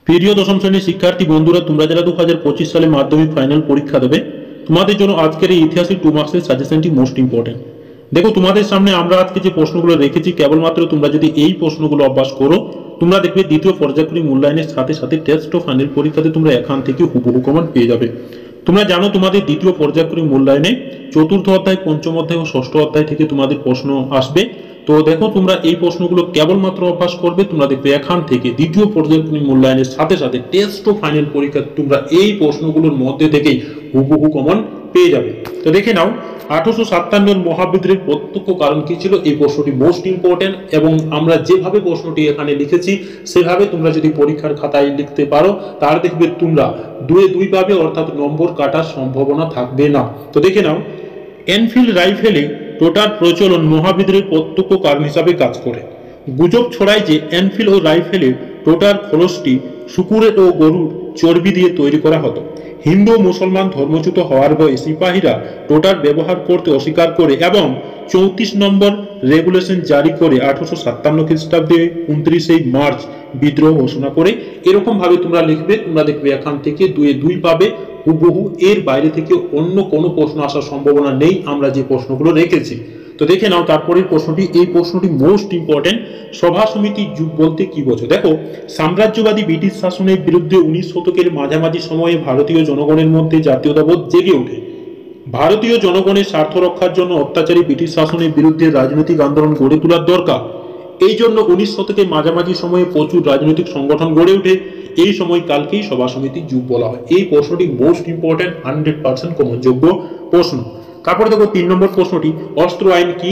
প্রিয় দশম শ্রেণীর শিক্ষার্থী বন্ধুরা, তোমরা যারা 2025 সালে মাধ্যমিক ফাইনাল পরীক্ষা দেবে, তোমাদের জন্য আজকের এই ইতিহাসের 2 মার্কসের সাজেশনটি মোস্ট ইম্পর্টেন্ট। দেখো, তোমাদের সামনে আমরা আজকে যে প্রশ্নগুলো রেখেছি, কেবলমাত্র তোমরা যদি এই প্রশ্নগুলো অভ্যাস করো, তোমরা দেখবে দ্বিতীয় পর্যায়ক্রমিক মূল্যায়নের সাথে সাথে টেস্ট ও ফাইনাল পরীক্ষাতে তোমরা এখান থেকে হুবহু কমন পেয়ে যাবে। তোমরা জানো তোমাদের দ্বিতীয় পর্যায়ক্রমিক মূল্যায়নে চতুর্থ অধ্যায়, পঞ্চম অধ্যায় ও ষষ্ঠ অধ্যায় থেকে তোমাদের প্রশ্ন আসবে। তো দেখো, তোমরা এই প্রশ্নগুলো কেবলমাত্র অভ্যাস করবে, তোমরা দেখবে এখান থেকে দ্বিতীয় পর্যায়ক্রমিক মূল্যায়নের সাথে সাথে টেস্ট ও ফাইনাল পরীক্ষা তোমরা এই প্রশ্নগুলোর মধ্যে থেকেই হুবহু কমন পেয়ে যাবে। তো দেখে নাও, 1857 মহাবিদ্রোহের প্রত্যক্ষ কারণ কি ছিল? এই প্রশ্নটি মোস্ট ইম্পর্টেন্ট, এবং আমরা যেভাবে প্রশ্নটি এখানে লিখেছি সেভাবে তোমরা যদি পরীক্ষার খাতায় লিখতে পারো, তার দেখবে তোমরা দুই পাবে, অর্থাৎ নম্বর কাটার সম্ভাবনা থাকবে না। তো দেখে নাও, এনফিল্ড রাইফেলে টোটার প্রচলন মহাবিদ্রোহের প্রত্যক্ষ কারণ হিসাবে কাজ করে। গুজব ছড়ায় যে এনফিল্ড ও রাইফেলে টোটার খোলসটি শুকুরের ও গরুর চর্বি দিয়ে তৈরি করা হতো। হিন্দু ও মুসলমান ধর্মচ্যুত হওয়ার ভয়ে সিপাহীরা টোটার ব্যবহার করতে অস্বীকার করে এবং 34 নম্বর রেগুলেশন জারি করে 1857 খ্রিস্টাব্দে 29 মার্চ বিদ্রোহ ঘোষণা করে। এরকম ভাবে তোমরা লিখবে, তোমরা দেখবে এখান থেকে দুই পাবে হুবহু। এর বাইরে থেকে অন্য কোনো প্রশ্ন আসার সম্ভাবনা নেই আমরা যে প্রশ্নগুলো রেখেছি। তো দেখে নাও তারপরের প্রশ্নটি, এই প্রশ্নটি মোস্ট ইম্পর্টেন্ট। সভা সমিতির যুগ বলতে কি বোঝো? দেখো, সাম্রাজ্যবাদী ব্রিটিশ শাসনের বিরুদ্ধে 19 শতকের মাঝামাঝি সময়ে ভারতীয় জনগণের মধ্যে জাতীয়তাবোধ জেগে ওঠে। ভারতীয় জনগণের স্বার্থ রক্ষার জন্য অত্যাচারী ব্রিটিশ শাসনের বিরুদ্ধে রাজনৈতিক আন্দোলন গড়ে তোলার দরকার। এই জন্য 19 শতকের মাঝামাঝি সময়ে প্রচুর রাজনৈতিক সংগঠন গড়ে ওঠে। এই সময়কালকেই সভা সমিতির যুগ বলা হয়। এই প্রশ্নটি মোস্ট ইম্পর্টেন্ট, 100% কমনযোগ্য প্রশ্ন। তারপরে দেখো 3 নম্বর প্রশ্নটি, অস্ত্র আইন কি?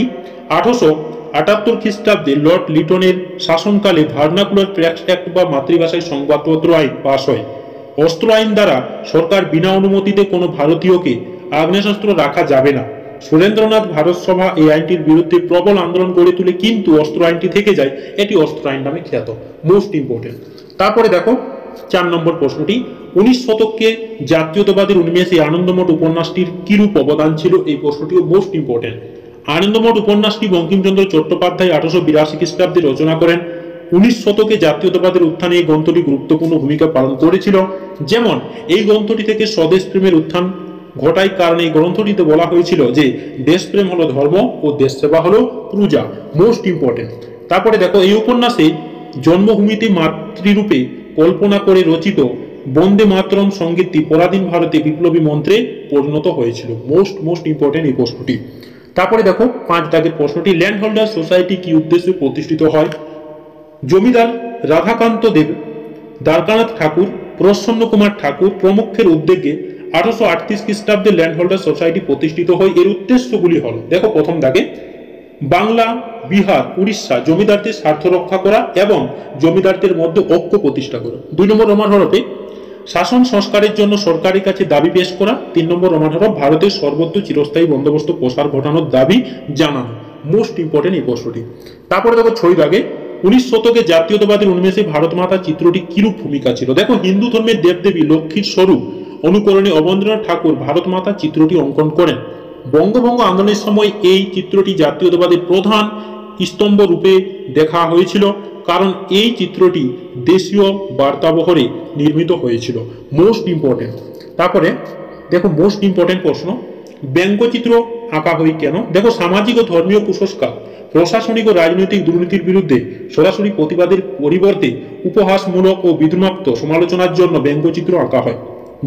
1878 খ্রিস্টাব্দে লর্ড লিটনের শাসনকালে ভার্নাকুলার ট্যাক্স অ্যাক্ট বা মাতৃভাষায় সংবাদপত্র আইন পাস হয়। অস্ত্র আইন দ্বারা সরকার বিনা অনুমতিতে কোনো ভারতীয়কে আগ্নেয়াস্ত্র রাখা যাবে না। সুরেন্দ্রনাথ ভারত সভা এই আইনটির বিরুদ্ধে প্রবল আন্দোলন গড়ে তুলে, কিন্তু অস্ত্র আইনটি থেকে যায়। এটি অস্ত্র আইন নামে খ্যাত, মোস্ট ইম্পর্টেন্ট। তারপরে দেখো 4 নম্বর প্রশ্নটি, 19 শতকে জাতীয়তাবাদের উন্মেষে আনন্দমঠ উপন্যাসটির কিরূপ অবদান ছিল? এই প্রশ্নটিও মোস্ট ইম্পর্টেন্ট। আনন্দমঠ উপন্যাসটি বঙ্কিমচন্দ্র চট্টোপাধ্যায় 1882 খ্রিস্টাব্দে রচনা করেন। 19 শতকে জাতীয়তাবাদের উত্থানে এই গ্রন্থটি গুরুত্বপূর্ণ ভূমিকা পালন করেছিল। যেমন এই গ্রন্থটি থেকে স্বদেশ প্রেমের উত্থান ঘটায়, কারণ এই গ্রন্থটিতে বলা হয়েছিল যে দেশপ্রেম হলো ধর্ম ও দেশ সেবা হলো পূজা, মোস্ট ইম্পর্টেন্ট। তারপরে দেখো, এই উপন্যাসে জন্মভূমিতে মাতৃরূপে কল্পনা করে রচিত বন্দে মাতরম সঙ্গীতটি পরাধীন ভারতে বিপ্লবী মন্ত্রে পরিণত হয়েছিল। মোস্ট ইম্পর্টেন্ট এই প্রশ্নটি। তারপরে দেখো 5 দাগের প্রশ্নটি, ল্যান্ড হোল্ডার সোসাইটি কি উদ্দেশ্যে প্রতিষ্ঠিত হয়? জমিদার রাধাকান্ত দেব, দ্বারকানাথ ঠাকুর, প্রসন্ন কুমার ঠাকুর প্রমুখের উদ্যোগে 1838 খ্রিস্টাব্দে ল্যান্ড হোল্ডার সোসাইটি প্রতিষ্ঠিত হয়। এর উদ্দেশ্যগুলি হল, দেখো প্রথম দাগে, বাংলা, বিহার, উড়িষ্যা জমিদারদের স্বার্থ রক্ষা করা এবং জমিদারদের মধ্যে ঐক্য প্রতিষ্ঠা করা। 2 নম্বর রোমান হরফে শাসন সংস্কারের জন্য সরকারের কাছে দাবি পেশ করা। 3 নম্বর রোমান হরফ ভারতের সর্বত্র চিরস্থায়ী বন্দোবস্ত প্রসার ঘটানোর দাবি জানানো। মোস্ট ইম্পর্টেন্ট এই প্রশ্নটি। তারপরে দেখো 6 দাগে, 19 শতকে জাতীয়তাবাদের উন্মেষে ভারত মাতা চিত্রটি কিরূপ ভূমিকা ছিল? দেখো, হিন্দু ধর্মের দেবদেবী লক্ষ্মীর স্বরূপ অনুকরণে অবনীন্দ্রনাথ ঠাকুর ভারত মাতা চিত্রটি অঙ্কন করেন। বঙ্গভঙ্গ আন্দোলনের সময় এই চিত্রটি জাতীয়তাবাদের প্রধান স্তম্ভ রূপে দেখা হয়েছিল, কারণ এই চিত্রটি দেশীয় বার্তাবহরে নির্মিত হয়েছিল। Most important. তারপরে দেখো মোস্ট ইম্পর্টেন্ট প্রশ্ন, ব্যঙ্গচিত্র আঁকা হয় কেন? দেখো, সামাজিক ও ধর্মীয় কুসংস্কার, প্রশাসনিক ও রাজনৈতিক দুর্নীতির বিরুদ্ধে সরাসরি প্রতিবাদের পরিবর্তে উপহাসমূলক ও বিদ্রুপাত্মক সমালোচনার জন্য ব্যঙ্গচিত্র আঁকা হয়।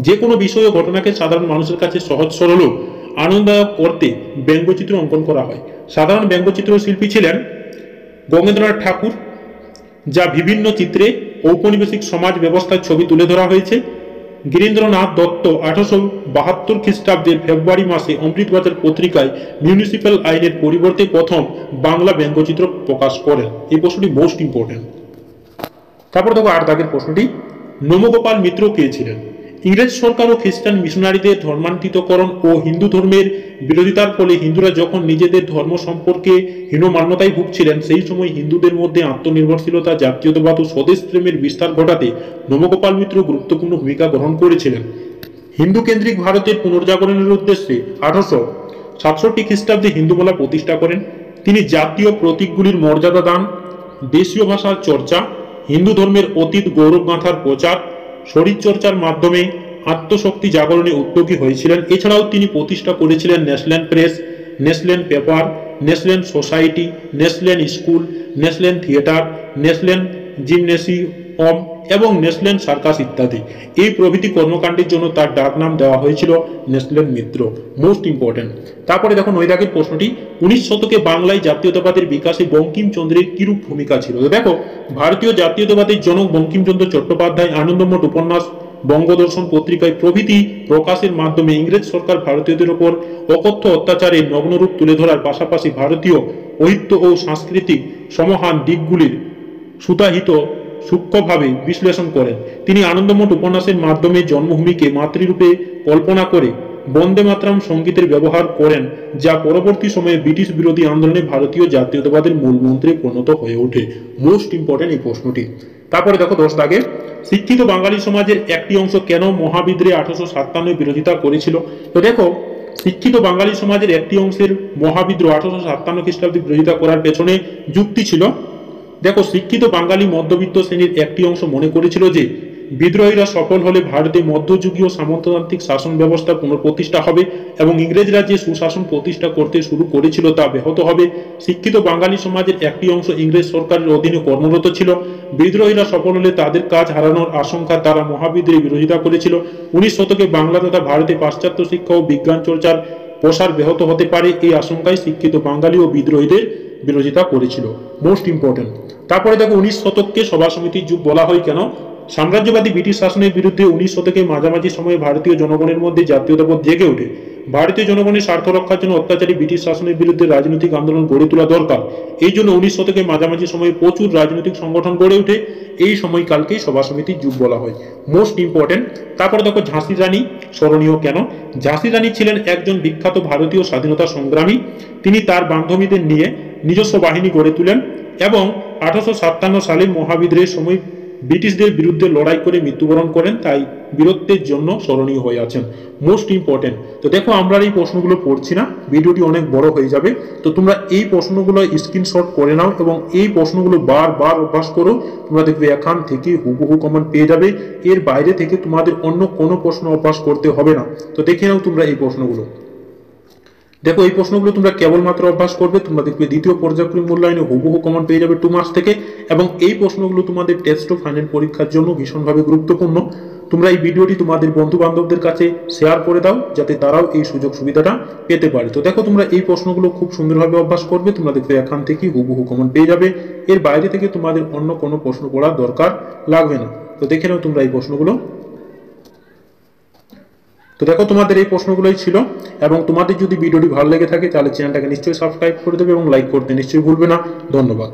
যে কোনো বিষয় ও ঘটনাকে সাধারণ মানুষের কাছে সহজ সরল ও আনন্দদায়ক করতে ব্যঙ্গচিত্র অঙ্কন করা হয়। সাধারণ ব্যঙ্গচিত্র শিল্পী ছিলেন গঙ্গেন্দ্রনাথ ঠাকুর, যা বিভিন্ন চিত্রে ঔপনিবেশিক সমাজ ব্যবস্থার ছবি তুলে ধরা হয়েছে। গিরীন্দ্রনাথ দত্ত 1872 খ্রিস্টাব্দের ফেব্রুয়ারি মাসে অমৃতবাজার পত্রিকায় মিউনিসিপ্যাল আইনের পরিবর্তে প্রথম বাংলা ব্যঙ্গচিত্র প্রকাশ করেন। এই প্রশ্নটি মোস্ট ইম্পর্টেন্ট। তারপর দেখো 8 দাগের প্রশ্নটি, নমগোপাল মিত্র কে ছিলেন? ইংরেজ সরকার ও খ্রিস্টান মিশনারিদের ধর্মান্তরিতকরণ ও হিন্দু ধর্মের বিরোধিতার ফলে হিন্দুরা যখন নিজেদের ধর্ম সম্পর্কে হীনমান্যতায় ভুগছিলেন, সেই সময় হিন্দুদের মধ্যে আত্মনির্ভরশীলতা, জাতীয়তাবাদ ও স্বদেশ প্রেমের বিস্তার ঘটাতে নমগোপাল মিত্র গুরুত্বপূর্ণ ভূমিকা গ্রহণ করেছিলেন। হিন্দু কেন্দ্রিক ভারতের পুনর্জাগরণের উদ্দেশ্যে 1867 খ্রিস্টাব্দে হিন্দুমেলা প্রতিষ্ঠা করেন। তিনি জাতীয় প্রতীকগুলির মর্যাদা দান, দেশীয় ভাষার চর্চা, হিন্দু ধর্মের অতীত গৌরবগাথার প্রচার, শরীরচর্চার মাধ্যমে আত্মশক্তি জাগরণে উদ্যোগী হয়েছিলেন। এছাড়াও তিনি প্রতিষ্ঠা করেছিলেন national press, national paper, national society, national school, national theatre, national gymnasium এবং ন্যাশনাল সার্কাস ইত্যাদি। এই প্রভৃতি কর্মকাণ্ডের জন্য তার ডাক নাম দেওয়া হয়েছিল ন্যাশনাল মিত্র। Most important. তারপরে দেখো 9 দাগের প্রশ্নটি, 19 শতকে বাংলায় জাতীয়তাবাদের বিকাশে বঙ্কিমচন্দ্রের কিরূপ ভূমিকা ছিল। দেখো, ভারতীয় জাতীয়তাবাদের জনক বঙ্কিমচন্দ্র চট্টোপাধ্যায় আনন্দমঠ উপন্যাস, বঙ্গদর্শন পত্রিকায় প্রভৃতি প্রকাশের মাধ্যমে ইংরেজ সরকার ভারতীয়দের ওপর অকথ্য অত্যাচারের নগ্নরূপ তুলে ধরার পাশাপাশি ভারতীয় ঐতিহ্য ও সাংস্কৃতিক সমহান দিকগুলির সুতাহিত সূক্ষ্মভাবে বিশ্লেষণ করেন। তিনি আনন্দমঠ উপন্যাসের মাধ্যমে জন্মভূমিকে মাতৃরূপে কল্পনা করে বন্দে মাতরম সঙ্গীতের ব্যবহার করেন, যা পরবর্তী সময়ে ব্রিটিশ বিরোধী আন্দোলনে ভারতীয় জাতীয়তাবাদের মূল মন্ত্রে পরিণত হয়ে ওঠে। মোস্ট ইম্পর্টেন্ট এই প্রশ্নটি। তারপরে দেখো 10 দাগে, শিক্ষিত বাঙালি সমাজের একটি অংশ কেন মহাবিদ্রোহে 1857 বিরোধিতা করেছিল। তো দেখো, শিক্ষিত বাঙালি সমাজের একটি অংশের মহাবিদ্রোহ 1857 খ্রিস্টাব্দে বিরোধিতা করার পেছনে যুক্তি ছিল। দেখো, শিক্ষিত বাঙালি মধ্যবিত্ত শ্রেণীর একটি অংশ মনে করেছিল যে বিদ্রোহীরা সফল হলে ভারতে মধ্যযুগীয় সামন্ততান্ত্রিক শাসন ব্যবস্থা পুনঃপ্রতিষ্ঠা হবে এবং ইংরেজরা যে সুশাসন প্রতিষ্ঠা করতে শুরু করেছিল তা ব্যাহত হবে। শিক্ষিত বাঙালি সমাজের একটি অংশ ইংরেজ সরকারের অধীনে কর্মরত ছিল। বিদ্রোহীরা সফল হলে তাদের কাজ হারানোর আশঙ্কা তারা মহাবিদ্রোহে বিরোধিতা করেছিল। 19 শতকে বাংলা তথা ভারতে পাশ্চাত্য শিক্ষা ও বিজ্ঞান চর্চার প্রসার ব্যাহত হতে পারে, এই আশঙ্কায় শিক্ষিত বাঙালি ও বিদ্রোহীদের বিরোধিতা করেছিল। Most important. তারপরে দেখো, 19 শতককে সভা সমিতির যুগ বলা হয় কেন। সাম্রাজ্যবাদী ব্রিটিশ শাসনের বিরুদ্ধে 19 শতকের মাঝামাঝি সময়ে ভারতীয় জনগণের মধ্যে জাতীয়তাবোধ জেগে ওঠে। ভারতীয় জনগণের স্বার্থ রক্ষার জন্য অত্যাচারী ব্রিটিশ শাসনের বিরুদ্ধে রাজনৈতিক আন্দোলন গড়ে তোলা দরকার। এই জন্য 19 শতকের মাঝামাঝি সময়ে প্রচুর রাজনৈতিক সংগঠন গড়ে ওঠে। এই সময়কালকেই সভা সমিতির যুগ বলা হয়। Most important. তারপরে দেখো, ঝাঁসি রানী স্মরণীয় কেন। ঝাঁসি রানী ছিলেন একজন বিখ্যাত ভারতীয় স্বাধীনতা সংগ্রামী। তিনি তার বান্ধবীদের নিয়ে নিজস্ব বাহিনী গড়ে তোলেন এবং 1857 সালে মহাবিদ্রোহের সময় ব্রিটিশদের বিরুদ্ধে লড়াই করে মৃত্যুবরণ করেন, তাই বীরত্বের জন্য স্মরণীয় হয়ে আছেন। Most important. তো দেখো, আমরা এই প্রশ্নগুলো পড়ছি না, ভিডিওটি অনেক বড় হয়ে যাবে। তো তোমরা এই প্রশ্নগুলো স্ক্রিনশট করে নাও এবং এই প্রশ্নগুলো বারবার অভ্যাস করো। তোমরা দেখবে এখান থেকে হুবহু কমন পেয়ে যাবে। এর বাইরে থেকে তোমাদের অন্য কোনো প্রশ্ন অভ্যাস করতে হবে না। তো দেখে নাও তোমরা এই প্রশ্নগুলো। দেখো, এই প্রশ্নগুলো তোমরা কেবলমাত্র অভ্যাস করবে, তোমরা দেখবে দ্বিতীয় পর্যায়ক্রমিক মূল্যায়নে হুবহু কমন পেয়ে যাবে 2 মার্কস থেকে। এবং এই প্রশ্নগুলো তোমাদের টেস্ট ও ফাইনাল পরীক্ষার জন্য ভীষণভাবে গুরুত্বপূর্ণ। তোমরা এই ভিডিওটি তোমাদের বন্ধু বান্ধবদের কাছে শেয়ার করে দাও, যাতে তারাও এই সুযোগ সুবিধাটা পেতে পারে। তো দেখো, তোমরা এই প্রশ্নগুলো খুব সুন্দরভাবে অভ্যাস করবে, তোমরা দেখবে এখান থেকে হুবহু কমন পেয়ে যাবে। এর বাইরে থেকে তোমাদের অন্য কোনো প্রশ্ন পড়ার দরকার লাগবে না। তো দেখে নাও তোমরা এই প্রশ্নগুলো। তো দেখো, তোমাদের এই প্রশ্নগুলোই ছিল এবং তোমাদের যদি ভিডিওটি ভালো লেগে থাকে তাহলে চ্যানেলটাকে নিশ্চয়ই সাবস্ক্রাইব করে দেবে এবং লাইক করতে নিশ্চয়ই ভুলবে না। ধন্যবাদ।